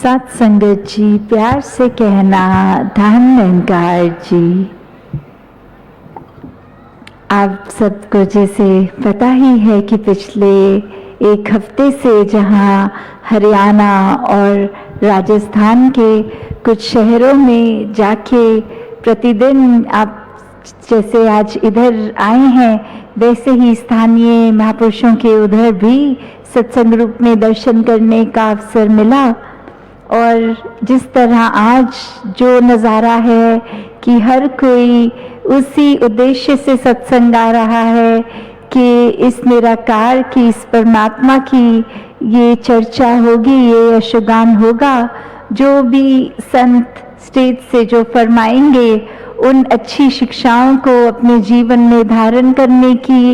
सत संगत जी, प्यार से कहना धन निरंकार जी। आप सबको जैसे पता ही है कि पिछले एक हफ्ते से जहां हरियाणा और राजस्थान के कुछ शहरों में जाके प्रतिदिन आप जैसे आज इधर आए हैं, वैसे ही स्थानीय महापुरुषों के उधर भी सत्संग रूप में दर्शन करने का अवसर मिला। और जिस तरह आज जो नज़ारा है कि हर कोई उसी उद्देश्य से सत्संग आ रहा है कि इस निराकार की, इस परमात्मा की ये चर्चा होगी, ये यशोगान होगा। जो भी संत स्टेज से जो फरमाएंगे उन अच्छी शिक्षाओं को अपने जीवन में धारण करने की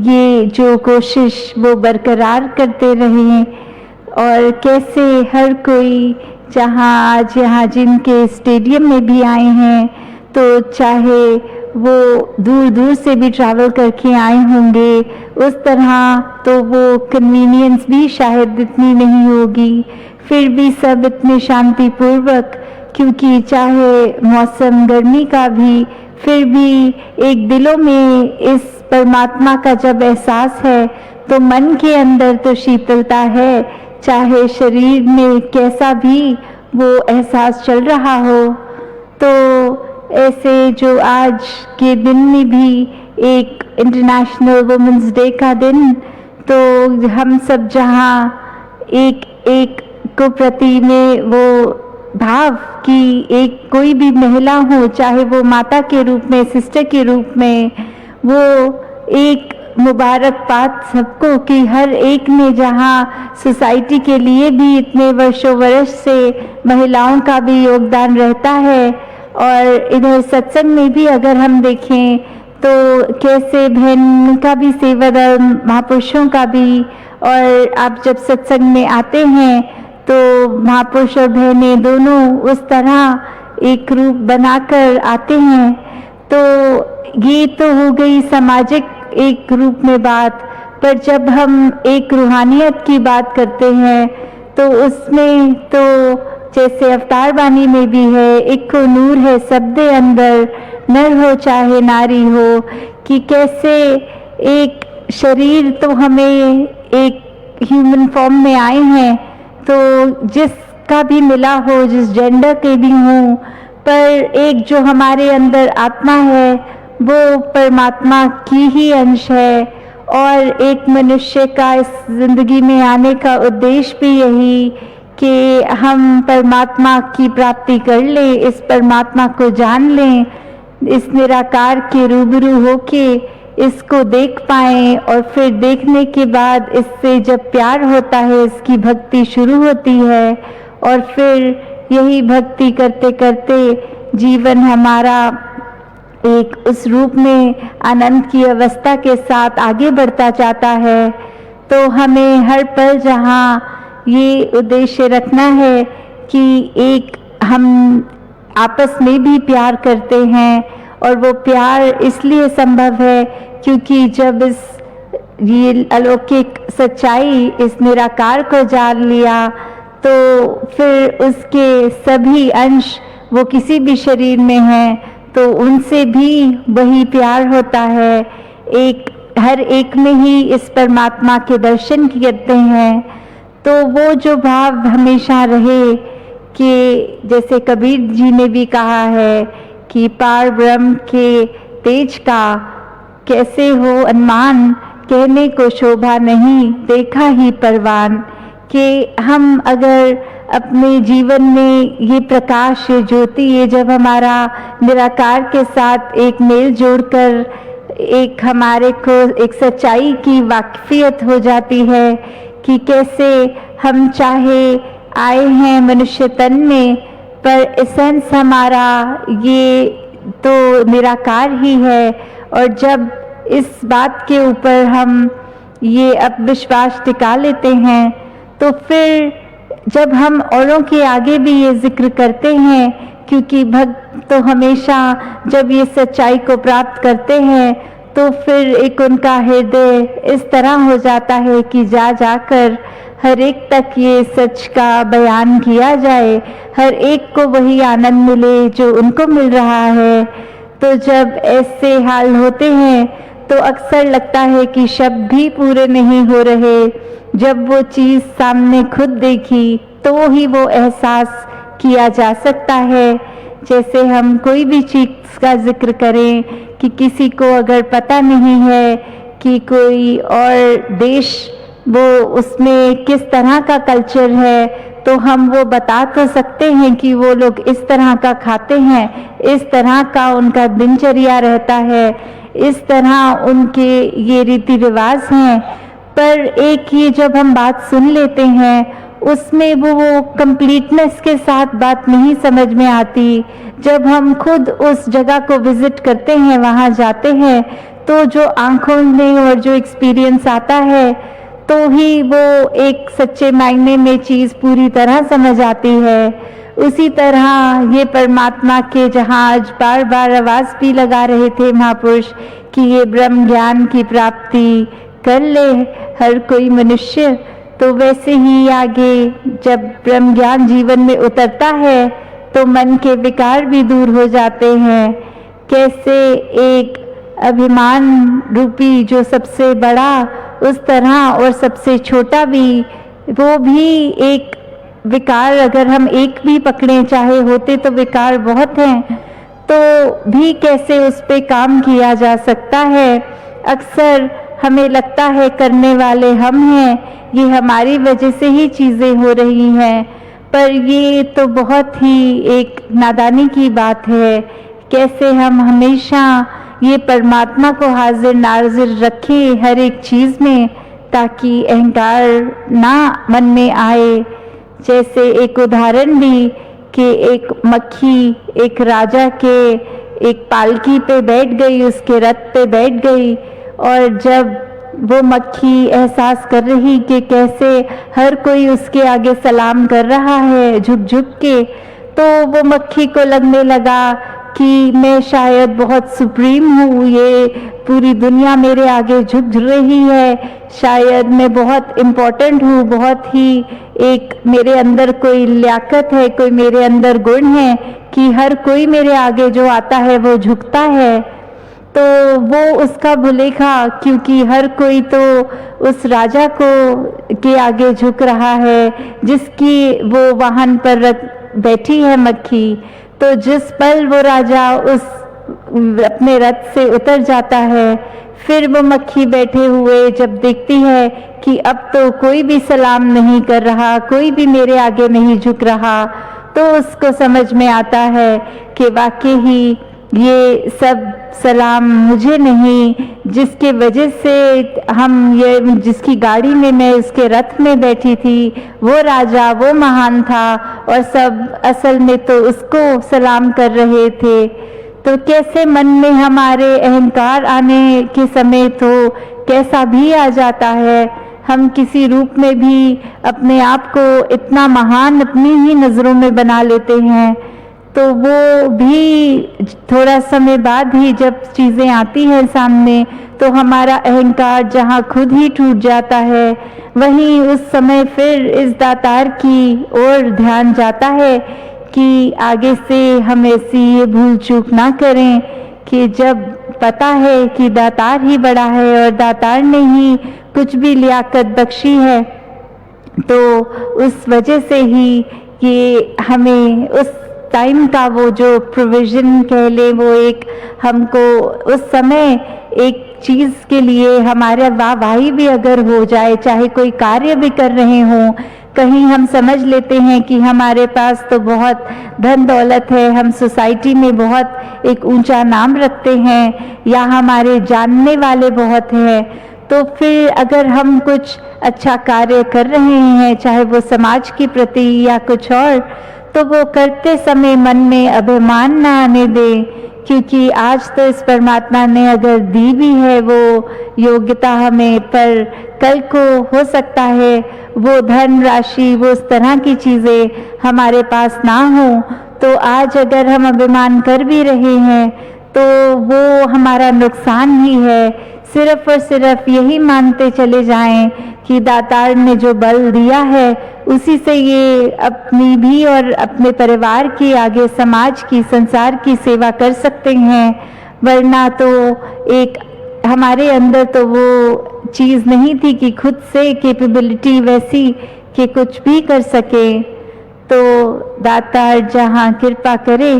ये जो कोशिश वो बरकरार करते रहें। और कैसे हर कोई जहाँ आज यहाँ जिनके स्टेडियम में भी आए हैं, तो चाहे वो दूर दूर से भी ट्रैवल करके आए होंगे, उस तरह तो वो कन्वीनियंस भी शायद इतनी नहीं होगी, फिर भी सब इतने शांतिपूर्वक, क्योंकि चाहे मौसम गर्मी का भी, फिर भी एक दिलों में इस परमात्मा का जब एहसास है तो मन के अंदर तो शीतलता है, चाहे शरीर में कैसा भी वो एहसास चल रहा हो। तो ऐसे जो आज के दिन में भी एक इंटरनेशनल वुमेन्स डे का दिन, तो हम सब जहाँ एक एक को प्रति में वो भाव कि एक कोई भी महिला हो, चाहे वो माता के रूप में, सिस्टर के रूप में, वो एक मुबारकबाद सबको कि हर एक ने जहाँ सोसाइटी के लिए भी इतने वर्षों वर्ष से महिलाओं का भी योगदान रहता है। और इधर सत्संग में भी अगर हम देखें तो कैसे बहन का भी सेवादार, महापुरुषों का भी। और आप जब सत्संग में आते हैं तो महापुरुष और बहनें दोनों उस तरह एक रूप बनाकर आते हैं। तो ये तो हो गई सामाजिक एक रूप में बात, पर जब हम एक रूहानियत की बात करते हैं तो उसमें तो जैसे अवतार वाणी में भी है, एक को नूर है सबदे अंदर, नर हो चाहे नारी हो, कि कैसे एक शरीर तो हमें एक ह्यूमन फॉर्म में आए हैं, तो जिसका भी मिला हो, जिस जेंडर के भी हों, पर एक जो हमारे अंदर आत्मा है वो परमात्मा की ही अंश है। और एक मनुष्य का इस जिंदगी में आने का उद्देश्य भी यही कि हम परमात्मा की प्राप्ति कर लें, इस परमात्मा को जान लें, इस निराकार के रूबरू होके इसको देख पाएं। और फिर देखने के बाद इससे जब प्यार होता है, इसकी भक्ति शुरू होती है, और फिर यही भक्ति करते करते जीवन हमारा एक उस रूप में आनंद की अवस्था के साथ आगे बढ़ता जाता है। तो हमें हर पल जहाँ ये उद्देश्य रखना है कि एक हम आपस में भी प्यार करते हैं, और वो प्यार इसलिए संभव है क्योंकि जब ये अलौकिक सच्चाई, इस निराकार को जान लिया, तो फिर उसके सभी अंश वो किसी भी शरीर में हैं तो उनसे भी वही प्यार होता है। एक हर एक में ही इस परमात्मा के दर्शन करते हैं। तो वो जो भाव हमेशा रहे कि जैसे कबीर जी ने भी कहा है कि पार ब्रह्म के तेज का कैसे हो अनुमान, कहने को शोभा नहीं देखा ही परवान। कि हम अगर अपने जीवन में ये प्रकाश, ये ज्योति, ये जब हमारा निराकार के साथ एक मेल जोड़कर एक हमारे को एक सच्चाई की वाकफियत हो जाती है कि कैसे हम चाहे आए हैं मनुष्य तन में, पर एसेंस हमारा ये तो निराकार ही है। और जब इस बात के ऊपर हम ये अब विश्वास टिका लेते हैं, तो फिर जब हम औरों के आगे भी ये जिक्र करते हैं, क्योंकि भक्त तो हमेशा जब ये सच्चाई को प्राप्त करते हैं तो फिर एक उनका हृदय इस तरह हो जाता है कि जा जाकर हर एक तक ये सच का बयान किया जाए, हर एक को वही आनंद मिले जो उनको मिल रहा है। तो जब ऐसे हाल होते हैं तो अक्सर लगता है कि शब्द भी पूरे नहीं हो रहे। जब वो चीज़ सामने खुद देखी तो ही वो एहसास किया जा सकता है। जैसे हम कोई भी चीज़ का जिक्र करें कि किसी को अगर पता नहीं है कि कोई और देश वो उसमें किस तरह का कल्चर है, तो हम वो बता तो सकते हैं कि वो लोग इस तरह का खाते हैं, इस तरह का उनका दिनचर्या रहता है, इस तरह उनके ये रीति रिवाज हैं। पर एक ये जब हम बात सुन लेते हैं उसमें वो कंप्लीटनेस के साथ बात नहीं समझ में आती। जब हम खुद उस जगह को विजिट करते हैं, वहाँ जाते हैं, तो जो आंखों में और जो एक्सपीरियंस आता है तो ही वो एक सच्चे मायने में चीज़ पूरी तरह समझ आती है। उसी तरह ये परमात्मा के जहाँ आज बार बार आवाज़ भी लगा रहे थे महापुरुष कि ये ब्रह्म ज्ञान की प्राप्ति कर ले हर कोई मनुष्य, तो वैसे ही आगे जब ब्रह्म ज्ञान जीवन में उतरता है तो मन के विकार भी दूर हो जाते हैं। कैसे एक अभिमान रूपी जो सबसे बड़ा उस तरह और सबसे छोटा भी, वो भी एक विकार, अगर हम एक भी पकड़े, चाहे होते तो विकार बहुत हैं, तो भी कैसे उस पे काम किया जा सकता है। अक्सर हमें लगता है करने वाले हम हैं, ये हमारी वजह से ही चीज़ें हो रही हैं, पर ये तो बहुत ही एक नादानी की बात है। कैसे हम हमेशा ये परमात्मा को हाजिर नाजिर रखें हर एक चीज़ में, ताकि अहंकार ना मन में आए। जैसे एक उदाहरण भी कि एक मक्खी एक राजा के एक पालकी पे बैठ गई, उसके रथ पे बैठ गई, और जब वो मक्खी एहसास कर रही कि कैसे हर कोई उसके आगे सलाम कर रहा है झुक झुक के, तो वो मक्खी को लगने लगा कि मैं शायद बहुत सुप्रीम हूँ, ये पूरी दुनिया मेरे आगे झुक रही है, शायद मैं बहुत इम्पोर्टेंट हूँ, बहुत ही एक मेरे अंदर कोई लियाकत है, कोई मेरे अंदर गुण है कि हर कोई मेरे आगे जो आता है वो झुकता है। तो वो उसका भुलेखा, क्योंकि हर कोई तो उस राजा को के आगे झुक रहा है जिसकी वो वाहन पर बैठी है मक्खी। तो जिस पल वो राजा उस अपने रथ से उतर जाता है, फिर वो मक्खी बैठे हुए जब देखती है कि अब तो कोई भी सलाम नहीं कर रहा, कोई भी मेरे आगे नहीं झुक रहा, तो उसको समझ में आता है कि वाकई ही ये सब सलाम मुझे नहीं, जिसके वजह से हम ये जिसकी गाड़ी में मैं उसके रथ में बैठी थी वो राजा, वो महान था, और सब असल में तो उसको सलाम कर रहे थे। तो कैसे मन में हमारे अहंकार आने के समय तो कैसा भी आ जाता है, हम किसी रूप में भी अपने आप को इतना महान अपनी ही नज़रों में बना लेते हैं, तो वो भी थोड़ा समय बाद ही जब चीज़ें आती हैं सामने तो हमारा अहंकार जहाँ खुद ही टूट जाता है, वहीं उस समय फिर इस दातार की ओर ध्यान जाता है कि आगे से हम ऐसी ये भूल चूक ना करें कि जब पता है कि दातार ही बड़ा है और दातार ने ही कुछ भी लियाकत बख्शी है, तो उस वजह से ही ये हमें उस टाइम का वो जो प्रोविज़न कह ले, वो एक हमको उस समय एक चीज़ के लिए हमारे वाहवाही भी अगर हो जाए, चाहे कोई कार्य भी कर रहे हों, कहीं हम समझ लेते हैं कि हमारे पास तो बहुत धन दौलत है, हम सोसाइटी में बहुत एक ऊंचा नाम रखते हैं, या हमारे जानने वाले बहुत हैं, तो फिर अगर हम कुछ अच्छा कार्य कर रहे हैं, चाहे वो समाज के प्रति या कुछ और, तो वो करते समय मन में अभिमान ना आने दे, क्योंकि आज तो इस परमात्मा ने अगर दी भी है वो योग्यता हमें, पर कल को हो सकता है वो धन राशि, वो उस तरह की चीज़ें हमारे पास ना हो, तो आज अगर हम अभिमान कर भी रहे हैं तो वो हमारा नुकसान ही है। सिर्फ और सिर्फ यही मानते चले जाएं कि दातार ने जो बल दिया है उसी से ये अपनी भी और अपने परिवार की, आगे समाज की, संसार की सेवा कर सकते हैं, वरना तो एक हमारे अंदर तो वो चीज़ नहीं थी कि खुद से कैपेबिलिटी वैसी कि कुछ भी कर सके। तो दातार जहाँ कृपा करे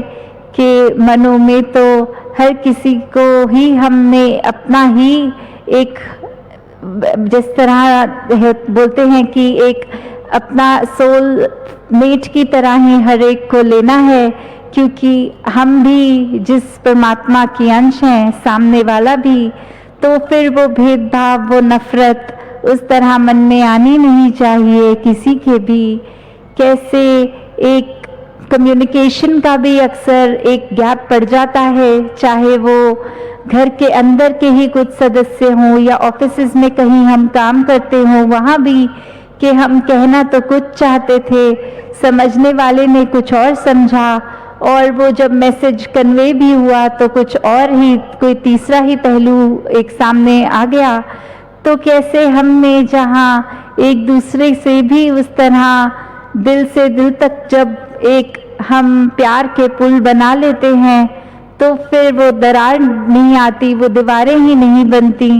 कि मनो में तो हर किसी को ही हमने अपना ही एक, जिस तरह बोलते हैं कि एक अपना सोल मेट की तरह ही हर एक को लेना है, क्योंकि हम भी जिस परमात्मा की अंश हैं, सामने वाला भी, तो फिर वो भेदभाव, वो नफरत उस तरह मन में आनी नहीं चाहिए किसी के भी। कैसे एक कम्युनिकेशन का भी अक्सर एक गैप पड़ जाता है, चाहे वो घर के अंदर के ही कुछ सदस्य हों या ऑफिसेज में कहीं हम काम करते हों, वहाँ भी कि हम कहना तो कुछ चाहते थे, समझने वाले ने कुछ और समझा, और वो जब मैसेज कन्वे भी हुआ तो कुछ और ही, कोई तीसरा ही पहलू एक सामने आ गया। तो कैसे हमने जहाँ एक दूसरे से भी उस तरह दिल से दिल तक जब एक हम प्यार के पुल बना लेते हैं, तो फिर वो दरार नहीं आती, वो दीवारें ही नहीं बनती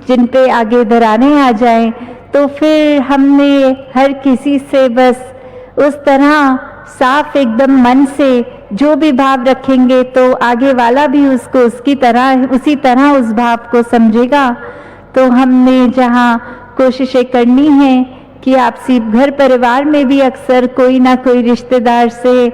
जिन पे आगे दरारें आ जाएं। तो फिर हमने हर किसी से बस उस तरह साफ एकदम मन से जो भी भाव रखेंगे तो आगे वाला भी उसको उसकी तरह, उसी तरह उस भाव को समझेगा। तो हमने जहाँ कोशिशें करनी है कि आपसी घर परिवार में भी अक्सर कोई ना कोई रिश्तेदार से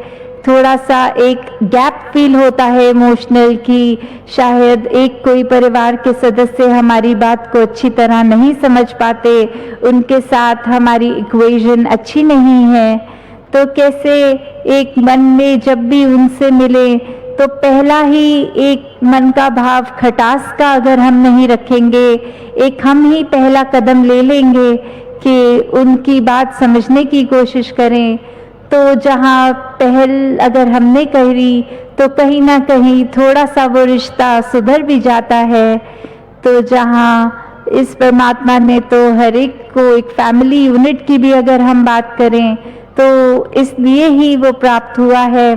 थोड़ा सा एक गैप फील होता है इमोशनल, कि शायद एक कोई परिवार के सदस्य हमारी बात को अच्छी तरह नहीं समझ पाते, उनके साथ हमारी इक्वेशन अच्छी नहीं है। तो कैसे एक मन में जब भी उनसे मिले तो पहला ही एक मन का भाव खटास का अगर हम नहीं रखेंगे, एक हम ही पहला कदम ले लेंगे कि उनकी बात समझने की कोशिश करें, तो जहाँ पहल अगर हमने करी तो कहीं ना कहीं थोड़ा सा वो रिश्ता सुधर भी जाता है। तो जहाँ इस परमात्मा ने तो हर एक को एक फैमिली यूनिट की भी अगर हम बात करें तो इसलिए ही वो प्राप्त हुआ है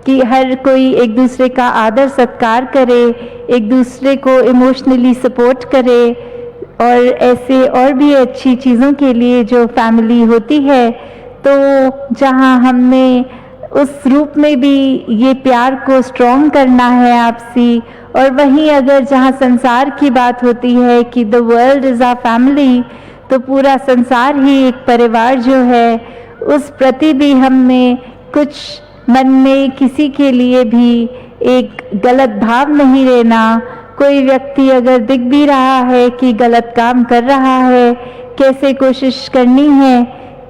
कि हर कोई एक दूसरे का आदर सत्कार करे, एक दूसरे को इमोशनली सपोर्ट करे, और ऐसे और भी अच्छी चीज़ों के लिए जो फैमिली होती है। तो जहाँ हमने उस रूप में भी ये प्यार को स्ट्रॉन्ग करना है आपसी, और वहीं अगर जहाँ संसार की बात होती है कि the world is our family, तो पूरा संसार ही एक परिवार जो है, उस प्रति भी हमने कुछ मन में किसी के लिए भी एक गलत भाव नहीं लेना। कोई व्यक्ति अगर दिख भी रहा है कि गलत काम कर रहा है, कैसे कोशिश करनी है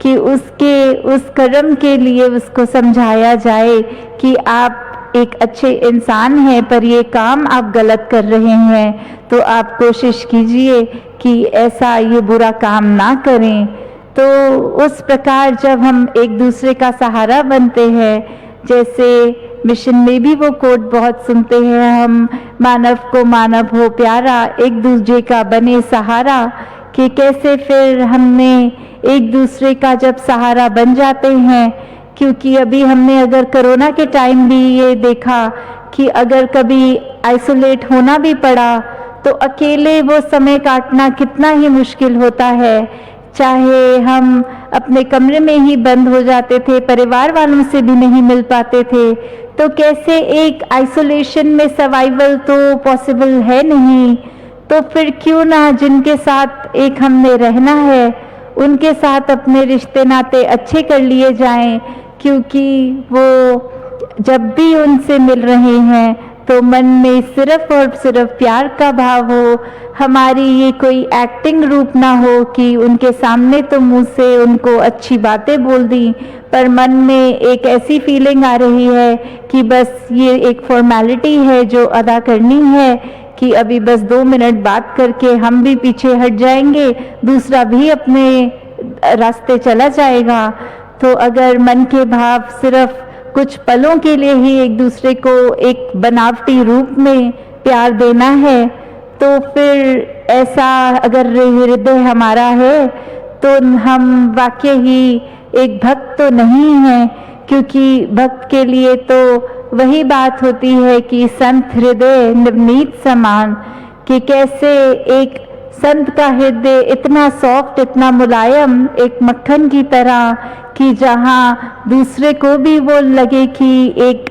कि उसके उस कर्म के लिए उसको समझाया जाए कि आप एक अच्छे इंसान हैं, पर ये काम आप गलत कर रहे हैं, तो आप कोशिश कीजिए कि ऐसा ये बुरा काम ना करें। तो उस प्रकार जब हम एक दूसरे का सहारा बनते हैं, जैसे मिशन में भी वो कोट बहुत सुनते हैं, हम मानव को मानव हो प्यारा, एक दूसरे का बने सहारा, कि कैसे फिर हमने एक दूसरे का जब सहारा बन जाते हैं। क्योंकि अभी हमने अगर कोरोना के टाइम भी ये देखा कि अगर कभी आइसोलेट होना भी पड़ा तो अकेले वो समय काटना कितना ही मुश्किल होता है। चाहे हम अपने कमरे में ही बंद हो जाते थे, परिवार वालों से भी नहीं मिल पाते थे, तो कैसे एक आइसोलेशन में सर्वाइवल तो पॉसिबल है नहीं। तो फिर क्यों ना जिनके साथ एक हमने रहना है उनके साथ अपने रिश्ते नाते अच्छे कर लिए जाएं, क्योंकि वो जब भी उनसे मिल रहे हैं तो मन में सिर्फ और सिर्फ प्यार का भाव हो, हमारी ये कोई एक्टिंग रूप ना हो कि उनके सामने तो मुंह से उनको अच्छी बातें बोल दी, पर मन में एक ऐसी फीलिंग आ रही है कि बस ये एक फॉर्मेलिटी है जो अदा करनी है, कि अभी बस 2 मिनट बात करके हम भी पीछे हट जाएंगे, दूसरा भी अपने रास्ते चला जाएगा। तो अगर मन के भाव सिर्फ कुछ पलों के लिए ही एक दूसरे को एक बनावटी रूप में प्यार देना है, तो फिर ऐसा अगर हृदय हमारा है तो हम वाकई ही एक भक्त तो नहीं है, क्योंकि भक्त के लिए तो वही बात होती है कि संत हृदय नवनीत समान, कि कैसे एक संत का हृदय इतना सॉफ्ट, इतना मुलायम, एक मक्खन की तरह, कि जहाँ दूसरे को भी वो लगे कि एक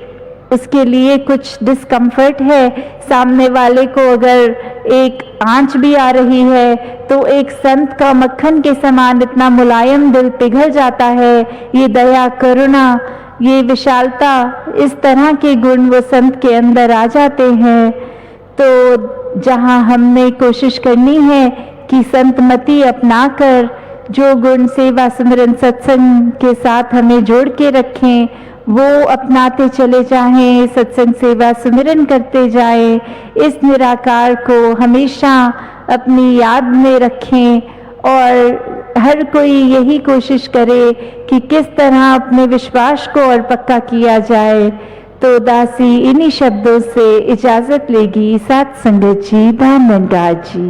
उसके लिए कुछ डिस्कम्फर्ट है, सामने वाले को अगर एक आंच भी आ रही है तो एक संत का मक्खन के समान इतना मुलायम दिल पिघल जाता है। ये दया, करुणा, ये विशालता, इस तरह के गुण वो संत के अंदर आ जाते हैं। तो जहाँ हमने कोशिश करनी है कि संतमति अपनाकर जो गुण सेवा सिमरन सत्संग के साथ हमें जोड़ के रखें, वो अपनाते चले जाएं, सत्संग सेवा सिमरन करते जाएं, इस निराकार को हमेशा अपनी याद में रखें और हर कोई यही कोशिश करे कि किस तरह अपने विश्वास को और पक्का किया जाए। तो दासी इन्हीं शब्दों से इजाजत लेगी। साथ संगत जी, धन्यवाद जी।